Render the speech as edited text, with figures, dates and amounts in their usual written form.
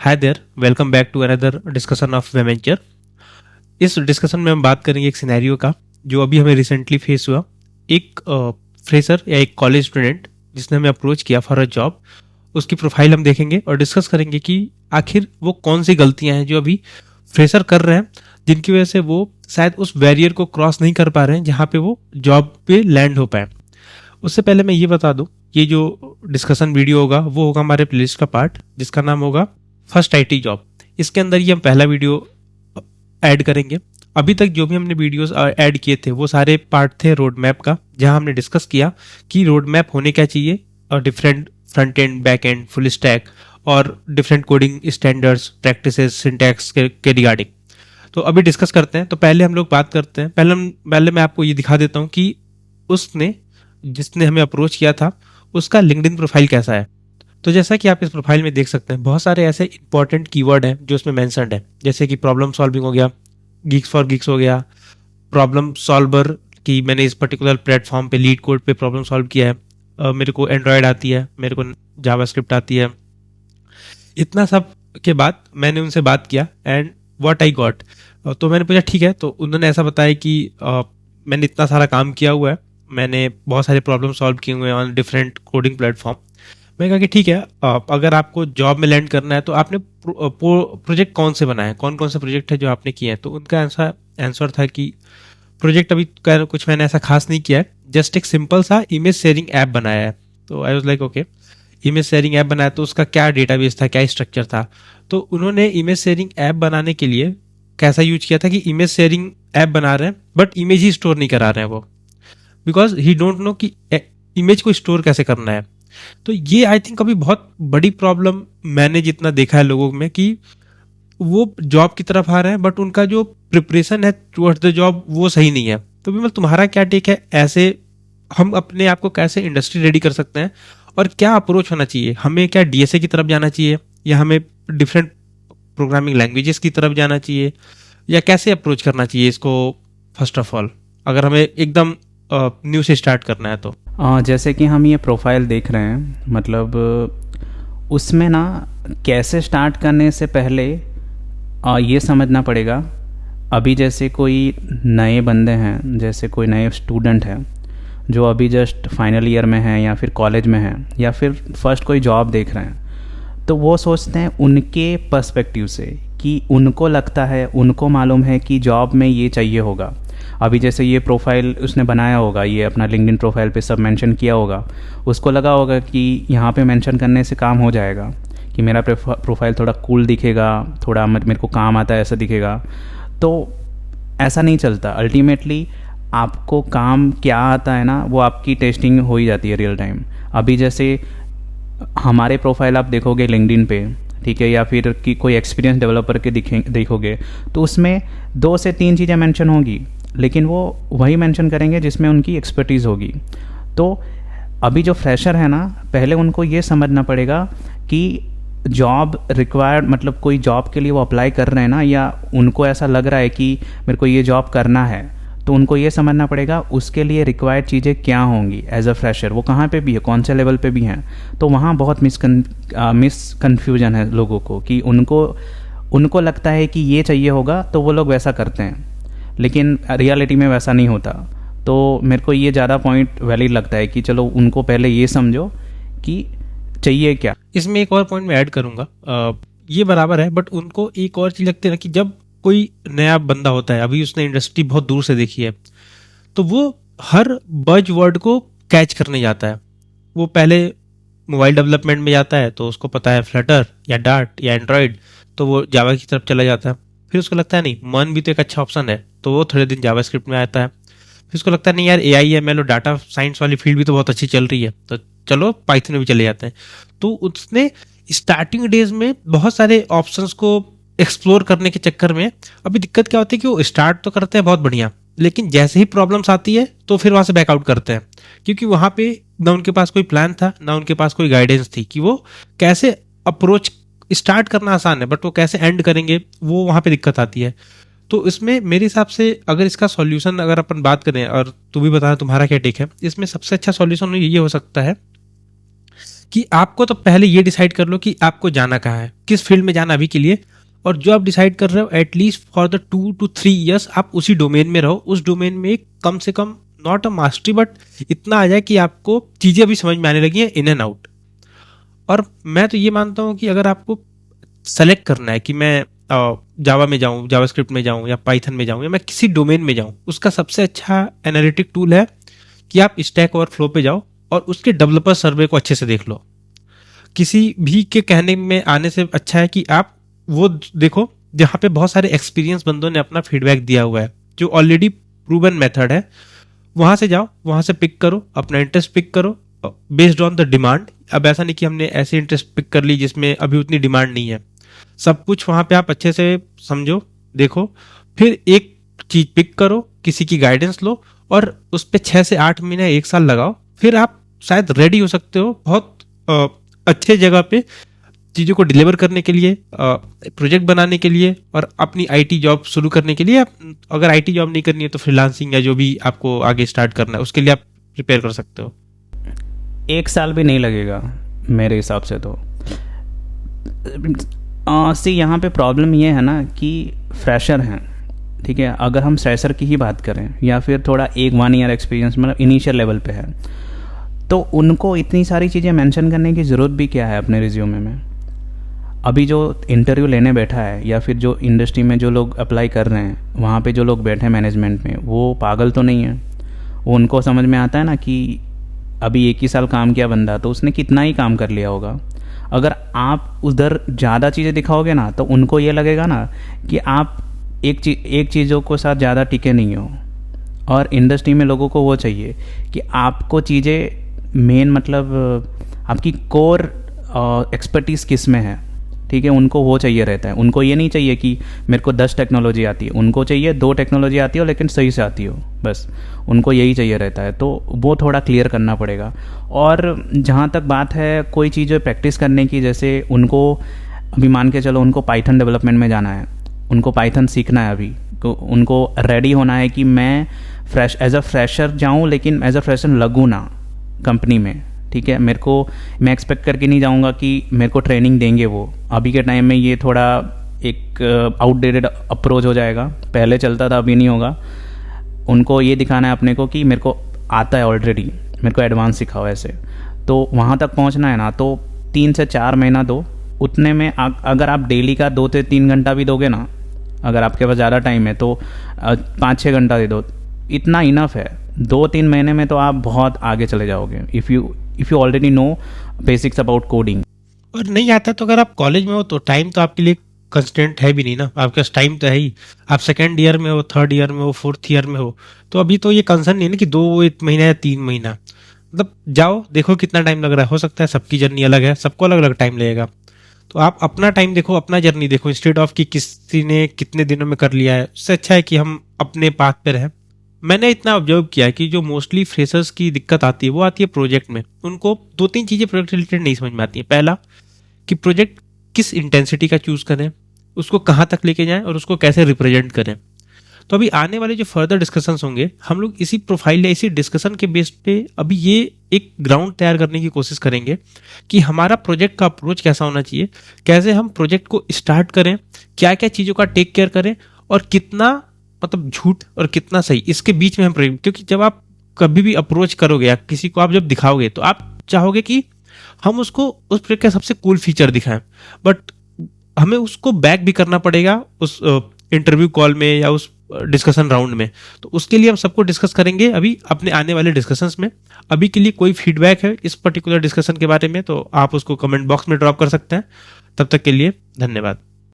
Hi there, welcome back to another discussion of वेमेंचर। इस discussion में हम बात करेंगे एक सिनेरियो का जो अभी हमें रिसेंटली फेस हुआ। एक फ्रेशर या एक कॉलेज स्टूडेंट जिसने हमें अप्रोच किया फॉर अ जॉब, उसकी प्रोफाइल हम देखेंगे और डिस्कस करेंगे कि आखिर वो कौन सी गलतियां हैं जो अभी फ्रेशर कर रहे हैं, जिनकी वजह से वो शायद उस बैरियर को क्रॉस नहीं कर पा रहे हैं जहाँ पे वो जॉब पे लैंड हो पाए। उससे पहले मैं ये बता दूं, ये जो डिस्कशन वीडियो होगा वो होगा हमारे प्लेलिस्ट का पार्ट जिसका नाम होगा फर्स्ट आईटी जॉब। इसके अंदर ही हम पहला वीडियो ऐड करेंगे। अभी तक जो भी हमने वीडियोस ऐड किए थे वो सारे पार्ट थे रोड मैप का, जहां हमने डिस्कस किया कि रोड मैप होने क्या चाहिए और different front end back end full stack और different coding standards practices syntax के रिगार्डिंग। तो अभी डिस्कस करते हैं। तो पहले हम लोग बात करते हैं, पहले मैं आपको ये दिखा देता हूँ कि उसने जिसने हमें अप्रोच किया था उसका लिंक्डइन प्रोफाइल कैसा है। तो जैसा कि आप इस प्रोफाइल में देख सकते हैं, बहुत सारे ऐसे इंपॉर्टेंट कीवर्ड हैं जो इसमें मेंशन्ड है, जैसे कि प्रॉब्लम सॉल्विंग हो गया, गीक्स फॉर गीक्स हो गया, प्रॉब्लम सॉल्वर कि मैंने इस पर्टिकुलर प्लेटफॉर्म पे लीड कोड पे प्रॉब्लम सॉल्व किया है, मेरे को एंड्रॉयड आती है, मेरे को जावास्क्रिप्ट आती है। इतना सब के बाद मैंने उनसे बात किया एंड व्हाट आई गॉट। तो मैंने पूछा ठीक है, तो उन्होंने ऐसा बताया कि मैंने इतना सारा काम किया हुआ है, मैंने बहुत सारे प्रॉब्लम सॉल्व किए हुए हैं ऑन डिफरेंट कोडिंग प्लेटफॉर्म। मैं कहा कि ठीक है, अगर आपको जॉब में लैंड करना है तो आपने प्रोजेक्ट कौन से बनाए, कौन कौन से प्रोजेक्ट है जो आपने किए हैं। तो उनका आंसर था कि प्रोजेक्ट अभी कुछ मैंने ऐसा खास नहीं किया है, जस्ट एक सिंपल सा इमेज शेयरिंग ऐप बनाया है। तो I was like okay, image sharing app बनाया तो उसका क्या डेटाबेस था, क्या स्ट्रक्चर था। तो उन्होंने इमेज शेयरिंग ऐप बनाने के लिए कैसा यूज किया था कि इमेज शेयरिंग ऐप बना रहे हैं बट इमेज ही स्टोर नहीं करा रहे हैं वो, बिकॉज ही डोंट नो कि इमेज को स्टोर कैसे करना है। तो ये आई थिंक अभी बहुत बड़ी प्रॉब्लम मैंने जितना देखा है लोगों में कि वो जॉब की तरफ आ रहे हैं बट उनका जो प्रिपरेशन है टुवर्ड्स द जॉब वो सही नहीं है। तो विमल, तुम्हारा क्या टेक है, ऐसे हम अपने आप को कैसे इंडस्ट्री रेडी कर सकते हैं और क्या अप्रोच होना चाहिए? हमें क्या डीएसए की तरफ जाना चाहिए या हमें डिफरेंट प्रोग्रामिंग लैंग्वेजेस की तरफ जाना चाहिए या कैसे अप्रोच करना चाहिए इसको? फर्स्ट ऑफ ऑल, अगर हमें एकदम न्यू से स्टार्ट करना है तो जैसे कि हम ये प्रोफाइल देख रहे हैं, मतलब उसमें ना कैसे स्टार्ट करने से पहले ये समझना पड़ेगा। अभी जैसे कोई नए बंदे हैं, जैसे कोई नए स्टूडेंट हैं जो अभी जस्ट फाइनल ईयर में हैं या फिर कॉलेज में हैं या फिर फर्स्ट कोई जॉब देख रहे हैं, तो वो सोचते हैं उनके पर्सपेक्टिव से कि उनको लगता है, उनको मालूम है कि जॉब में ये चाहिए होगा। अभी जैसे ये प्रोफाइल उसने बनाया होगा, ये अपना लिंक्डइन प्रोफाइल पे सब मेंशन किया होगा, उसको लगा होगा कि यहाँ पे मेंशन करने से काम हो जाएगा, कि मेरा प्रोफाइल थोड़ा कूल दिखेगा, थोड़ा मेरे को काम आता है ऐसा दिखेगा। तो ऐसा नहीं चलता। अल्टीमेटली आपको काम क्या आता है ना, वो आपकी टेस्टिंग हो ही जाती है रियल टाइम। अभी जैसे हमारे प्रोफाइल आप देखोगे लिंक्डइन पे, ठीक है, या फिर कि कोई एक्सपीरियंस डेवलपर के देखोगे, तो उसमें 2 से 3 चीज़ें मेंशन होगी, लेकिन वो वही मेंशन करेंगे जिसमें उनकी एक्सपर्टीज़ होगी। तो अभी जो फ्रेशर है ना, पहले उनको ये समझना पड़ेगा कि जॉब रिक्वायर्ड, मतलब कोई जॉब के लिए वो अप्लाई कर रहे हैं ना, या उनको ऐसा लग रहा है कि मेरे को ये जॉब करना है, तो उनको ये समझना पड़ेगा उसके लिए रिक्वायर्ड चीज़ें क्या होंगी एज अ फ्रेशर, वो कहाँ पे भी है, कौन से लेवल पे भी हैं। तो वहाँ बहुत मिसकन्फ्यूजन है लोगों को कि उनको लगता है कि ये चाहिए होगा तो वो लोग वैसा करते हैं, लेकिन रियलिटी में वैसा नहीं होता। तो मेरे को ये ज़्यादा पॉइंट वैलिड लगता है कि चलो उनको पहले ये समझो कि चाहिए क्या। इसमें एक और पॉइंट मैं ऐड करूंगा, ये बराबर है बट उनको एक और चीज लगती है ना कि जब कोई नया बंदा होता है, अभी उसने इंडस्ट्री बहुत दूर से देखी है, तो वो हर बज वर्ड को कैच करने जाता है। वो पहले मोबाइल डेवलपमेंट में जाता है तो उसको पता है फ्लटर या डार्ट या एंड्रॉयड, तो वो जावा की तरफ चला जाता है। फिर उसको लगता है नहीं, मन भी तो एक अच्छा ऑप्शन है, तो वो थोड़े दिन जावास्क्रिप्ट में आता है। फिर उसको लगता है नहीं यार, एआई एमएल और डाटा साइंस वाली फील्ड भी तो बहुत अच्छी चल रही है, तो चलो पाइथन में भी चले जाते हैं। तो उसने स्टार्टिंग डेज में बहुत सारे ऑप्शंस को एक्सप्लोर करने के चक्कर में अभी दिक्कत क्या होती है कि वो स्टार्ट तो करते हैं बहुत बढ़िया, लेकिन जैसे ही प्रॉब्लम्स आती है तो फिर वहां से बैकआउट करते हैं, क्योंकि वहां पे ना उनके पास कोई प्लान था, ना उनके पास कोई गाइडेंस थी कि वो कैसे अप्रोच। स्टार्ट करना आसान है बट वो कैसे एंड करेंगे, वो वहां पे दिक्कत आती है। तो इसमें मेरे हिसाब से अगर इसका सॉल्यूशन अगर अपन बात करें, और तू भी बता तुम्हारा क्या टेक है, इसमें सबसे अच्छा सॉल्यूशन ये हो सकता है कि आपको तो पहले ये डिसाइड कर लो कि आपको जाना कहाँ है, किस फील्ड में जाना अभी के लिए, और जो आप डिसाइड कर रहे हो at least for the 2 to 3 years आप उसी डोमेन में रहो। उस डोमेन में कम से कम नॉट अ मास्टरी बट इतना आ जाए कि आपको चीज़ें अभी समझ में आने लगी हैं इन एंड आउट। और मैं तो ये मानता हूँ कि अगर आपको सेलेक्ट करना है कि मैं जावा में जाऊँ, जावास्क्रिप्ट में जाऊँ, या पाइथन में जाऊँ, या मैं किसी डोमेन में जाऊँ, उसका सबसे अच्छा एनालिटिक टूल है कि आप स्टैक ओवरफ्लो पे जाओ और उसके डेवलपर सर्वे को अच्छे से देख लो। किसी भी के कहने में आने से अच्छा है कि आप वो देखो जहाँ पे बहुत सारे एक्सपीरियंस बंदों ने अपना फीडबैक दिया हुआ है, जो ऑलरेडी प्रूवन मेथड है। वहाँ से जाओ, वहाँ से पिक करो, अपना इंटरेस्ट पिक करो बेस्ड ऑन द डिमांड। अब ऐसा नहीं कि हमने ऐसे इंटरेस्ट पिक कर ली जिसमें अभी उतनी डिमांड नहीं है। सब कुछ वहाँ पे आप अच्छे से समझो, देखो, फिर एक चीज़ पिक करो, किसी की गाइडेंस लो और उस पर 6 से 8 महीने 1 साल लगाओ, फिर आप शायद रेडी हो सकते हो बहुत अच्छे जगह पे चीज़ों को डिलीवर करने के लिए, प्रोजेक्ट बनाने के लिए, और अपनी आईटी जॉब शुरू करने के लिए। अगर आईटी जॉब नहीं करनी है तो फ्रीलांसिंग या जो भी आपको आगे स्टार्ट करना है उसके लिए आप प्रिपेयर कर सकते हो। 1 साल भी नहीं लगेगा मेरे हिसाब से तो। सी यहाँ पे प्रॉब्लम ये है ना कि फ्रेशर हैं, ठीक है। अगर हम फ्रेशर की ही बात करें या फिर थोड़ा 1 ईयर एक्सपीरियंस मतलब इनिशियल लेवल पे है, तो उनको इतनी सारी चीज़ें मेंशन करने की ज़रूरत भी क्या है अपने रिज्यूमे में। अभी जो इंटरव्यू लेने बैठा है या फिर जो इंडस्ट्री में जो लोग अप्लाई कर रहे हैं, वहाँ पे जो लोग बैठे हैं मैनेजमेंट में, वो पागल तो नहीं है। वो उनको समझ में आता है ना कि अभी 1 ही साल काम किया बंदा, तो उसने कितना ही काम कर लिया होगा। अगर आप उधर ज़्यादा चीज़ें दिखाओगे ना, तो उनको ये लगेगा ना कि आप एक चीज़ों को साथ ज़्यादा टिके नहीं हो। और इंडस्ट्री में लोगों को वो चाहिए कि आपको चीज़ें मेन मतलब आपकी कोर एक्सपर्टीज़ किस में है, ठीक है। उनको वो चाहिए रहता है। उनको ये नहीं चाहिए कि मेरे को 10 टेक्नोलॉजी आती है, उनको चाहिए 2 टेक्नोलॉजी आती हो लेकिन सही से आती हो, बस उनको यही चाहिए रहता है। तो वो थोड़ा क्लियर करना पड़ेगा। और जहाँ तक बात है कोई चीज़ प्रैक्टिस करने की, जैसे उनको अभी मान के चलो उनको पाइथन डेवलपमेंट में जाना है, उनको पाइथन सीखना है, अभी तो उनको रेडी होना है कि मैं एज अ फ्रेशर जाऊँ लेकिन एज अ फ्रेशर लगूँ ना कंपनी में, ठीक है। मैं एक्सपेक्ट करके नहीं जाऊंगा कि मेरे को ट्रेनिंग देंगे वो। अभी के टाइम में ये थोड़ा एक आउटडेटेड अप्रोच हो जाएगा। पहले चलता था, अभी नहीं होगा। उनको ये दिखाना है अपने को कि मेरे को आता है ऑलरेडी, मेरे को एडवांस सिखाओ ऐसे। तो वहाँ तक पहुँचना है ना, तो 3 से 4 महीना दो। उतने में अगर आप डेली का 2 से 3 घंटा भी दोगे ना, अगर आपके पास ज़्यादा टाइम है तो 5-6 घंटा दे दो, इतना इनफ है। 2-3 महीने में तो आप बहुत आगे चले जाओगे if you already know basics about coding. और नहीं आता तो अगर आप कॉलेज में हो तो टाइम तो आपके लिए कंस्टेंट है भी नहीं ना, आपके पास टाइम तो है ही। आप 2nd ईयर में हो, 3rd ईयर में हो, 4th ईयर में हो, तो अभी तो ये कंसर्न नहीं है ना कि 2 महीना या 3 महीना। मतलब जाओ, देखो कितना टाइम लग रहा है। हो सकता है सबकी जर्नी अलग है, सबको अलग अलग टाइम लगेगा। तो आप अपना टाइम देखो, अपना जर्नी देखो, इंस्टेड ऑफ कि किसी ने कितने दिनों में कर लिया है। उससे अच्छा है कि हम अपने पाथ पे रहें। मैंने इतना ऑब्जर्व किया है कि जो मोस्टली फ्रेशर्स की दिक्कत आती है वो आती है प्रोजेक्ट में। उनको 2-3 चीज़ें प्रोजेक्ट रिलेटेड नहीं समझ में आती हैं। पहला कि प्रोजेक्ट किस इंटेंसिटी का चूज़ करें, उसको कहाँ तक लेके जाएं और उसको कैसे रिप्रेजेंट करें। तो अभी आने वाले जो फर्दर डिस्कशंस होंगे, हम लोग इसी प्रोफाइल या इसी डिस्कशन के बेस पे अभी ये एक ग्राउंड तैयार करने की कोशिश करेंगे कि हमारा प्रोजेक्ट का अप्रोच कैसा होना चाहिए, कैसे हम प्रोजेक्ट को स्टार्ट करें, क्या क्या चीज़ों का टेक केयर करें, और कितना मतलब झूठ और कितना सही, इसके बीच में हम क्योंकि जब आप कभी भी अप्रोच करोगे या किसी को आप जब दिखाओगे तो आप चाहोगे कि हम उसको उस प्रोजेक्ट का सबसे कूल फीचर दिखाएं, बट हमें उसको बैक भी करना पड़ेगा उस इंटरव्यू कॉल में या उस डिस्कशन राउंड में। तो उसके लिए हम सबको डिस्कस करेंगे अभी अपने आने वाले डिस्कशंस में। अभी के लिए कोई फीडबैक है इस पर्टिकुलर डिस्कशन के बारे में तो आप उसको कमेंट बॉक्स में ड्रॉप कर सकते हैं। तब तक के लिए धन्यवाद।